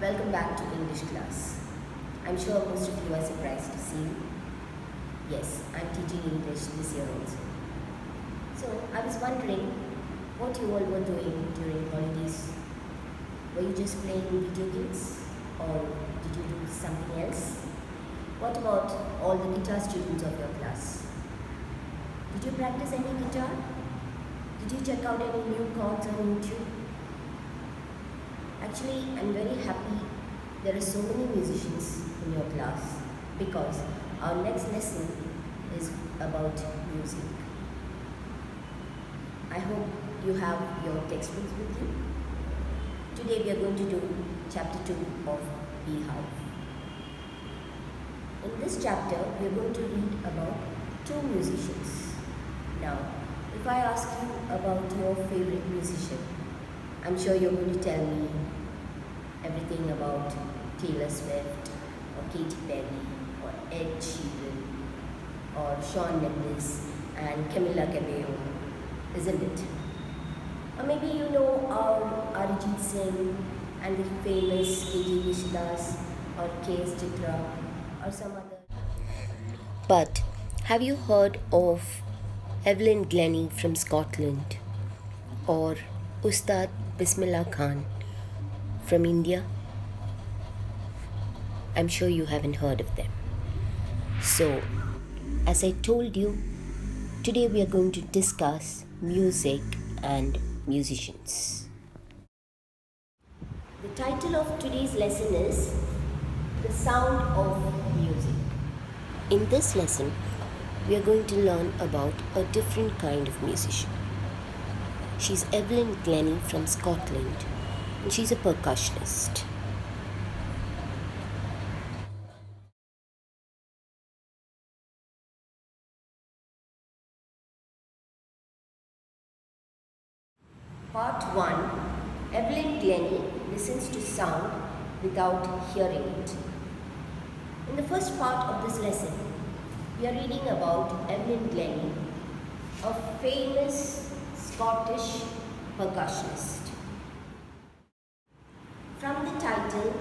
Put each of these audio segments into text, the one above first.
Welcome back to English class. I'm sure most of you are surprised to see me. Yes, I'm teaching English this year also. So, I was wondering what you all were doing during holidays. Were you just playing video games or did you do something else? What about all the guitar students of your class? Did you practice any guitar? Did you check out any new chords on YouTube? Actually, I'm very happy there are so many musicians in your class because our next lesson is about music. I hope you have your textbooks with you. Today we are going to do chapter 2 of Beehive. In this chapter, we are going to read about two musicians. Now, if I ask you about your favorite musician, I'm sure you're going to tell me everything about Taylor Swift or Katy Perry or Ed Sheeran or Shawn Mendes and Camila Cabello, isn't it? Or maybe you know our Arijit Singh and the famous K.J. Yesudas or K.S. Chitra or some other. But have you heard of Evelyn Glennie from Scotland or Ustad Bismillah Khan from India? I'm sure you haven't heard of them. So, as I told you, today we are going to discuss music and musicians. The title of today's lesson is The Sound of Music. In this lesson, we are going to learn about a different kind of musician. She's Evelyn Glennie from Scotland, and she's a percussionist. Part 1. Evelyn Glennie listens to sound without hearing it. In the first part of this lesson, we are reading about Evelyn Glennie, a famous Scottish percussionist. From the title,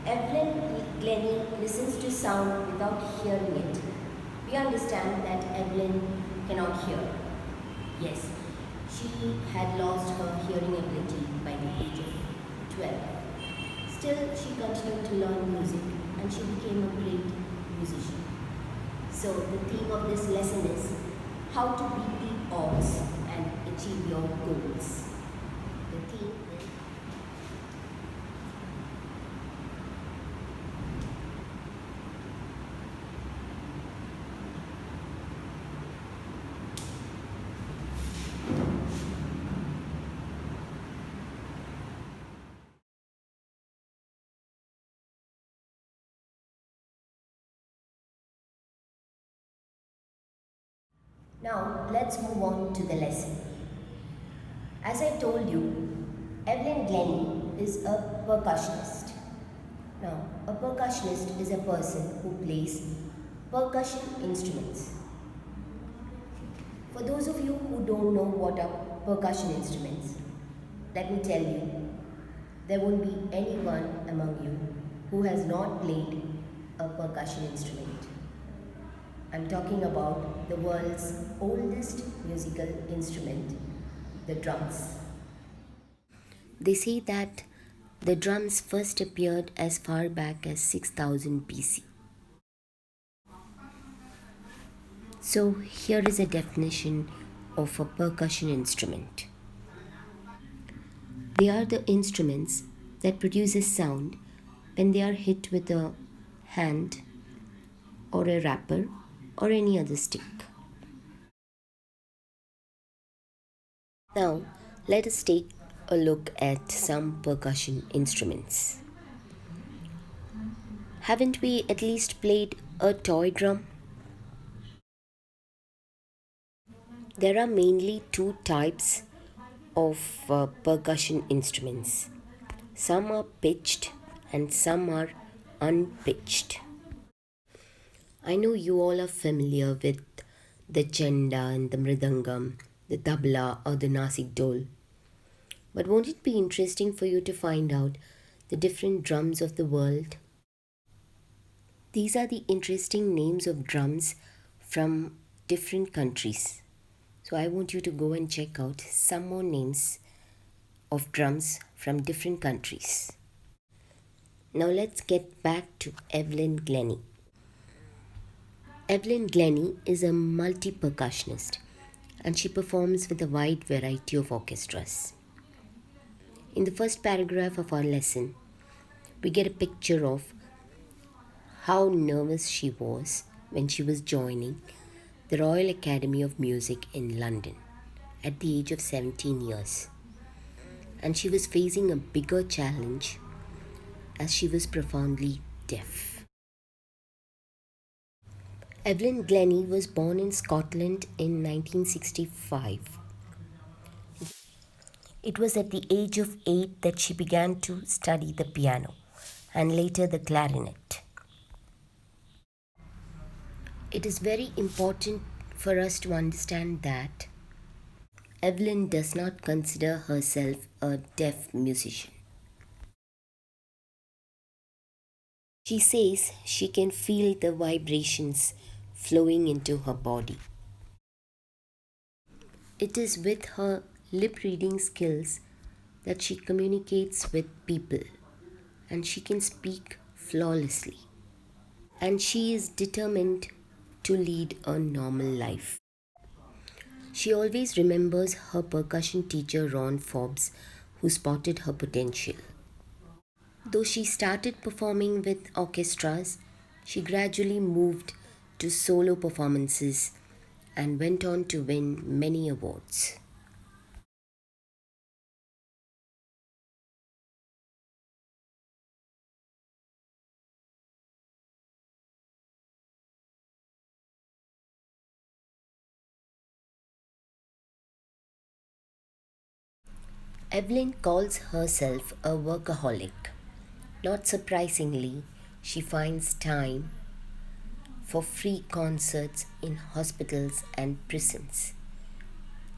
Evelyn Glennie listens to sound without hearing it, we understand that Evelyn cannot hear. Yes, she had lost her hearing ability by the age of 12. Still, she continued to learn music and she became a great musician. So, the theme of this lesson is how to beat the odds and achieve your goals. The theme is Now, let's move on to the lesson. As I told you, Evelyn Glennie is a percussionist. Now, a percussionist is a person who plays percussion instruments. For those of you who don't know what are percussion instruments, let me tell you, there won't be anyone among you who has not played a percussion instrument. I'm talking about the world's oldest musical instrument, the drums. They say that the drums first appeared as far back as 6000 BC. So here is a definition of a percussion instrument. They are the instruments that produce a sound when they are hit with a hand or a rapper or any other stick. Now, let us take a look at some percussion instruments. Haven't we at least played a toy drum? There are mainly two types of percussion instruments. Some are pitched and some are unpitched. I know you all are familiar with the chenda and the mridangam, the tabla or the nasik dol. But won't it be interesting for you to find out the different drums of the world. These are the interesting names of drums from different countries. So I want you to go and check out some more names of drums from different countries. Now let's get back to Evelyn Glennie. Evelyn Glennie is a multi-percussionist and she performs with a wide variety of orchestras. In the first paragraph of our lesson, we get a picture of how nervous she was when she was joining the Royal Academy of Music in London at the age of 17 years. And she was facing a bigger challenge as she was profoundly deaf. Evelyn Glennie was born in Scotland in 1965. It was at the age of 8 that she began to study the piano and later the clarinet. It is very important for us to understand that Evelyn does not consider herself a deaf musician. She says she can feel the vibrations flowing into her body. It is with her lip reading skills that she communicates with people and she can speak flawlessly. And she is determined to lead a normal life. She always remembers her percussion teacher Ron Forbes, who spotted her potential. Though she started performing with orchestras, she gradually moved to solo performances and went on to win many awards. Evelyn calls herself a workaholic. Not surprisingly, she finds time for free concerts in hospitals and prisons,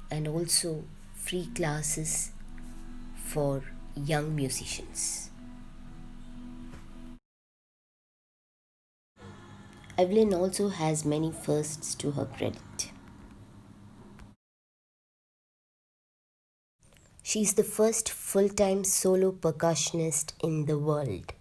and also free classes for young musicians. Evelyn also has many firsts to her credit. She is the first full-time solo percussionist in the world.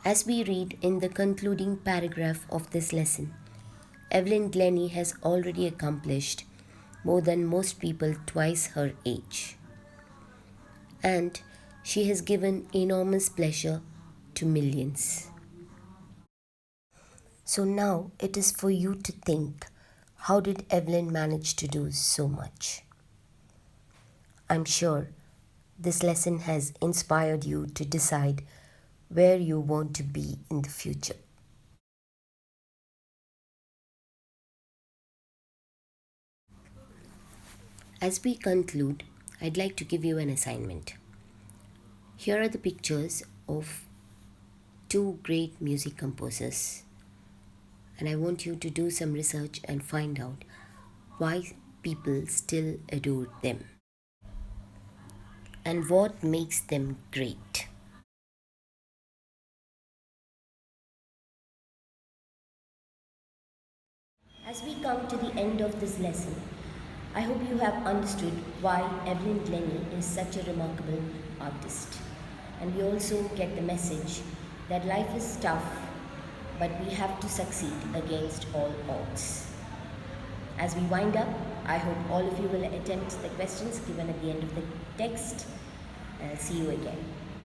As we read in the concluding paragraph of this lesson, Evelyn Glennie has already accomplished more than most people twice her age. And she has given enormous pleasure to millions. So now it is for you to think, how did Evelyn manage to do so much? I'm sure this lesson has inspired you to decide where you want to be in the future. As we conclude, I'd like to give you an assignment. Here are the pictures of two great music composers, and I want you to do some research and find out why people still adore them and what makes them great. As we come to the end of this lesson, I hope you have understood why Evelyn Glennie is such a remarkable artist. And we also get the message that life is tough, but we have to succeed against all odds. As we wind up, I hope all of you will attempt the questions given at the end of the text, and I'll see you again.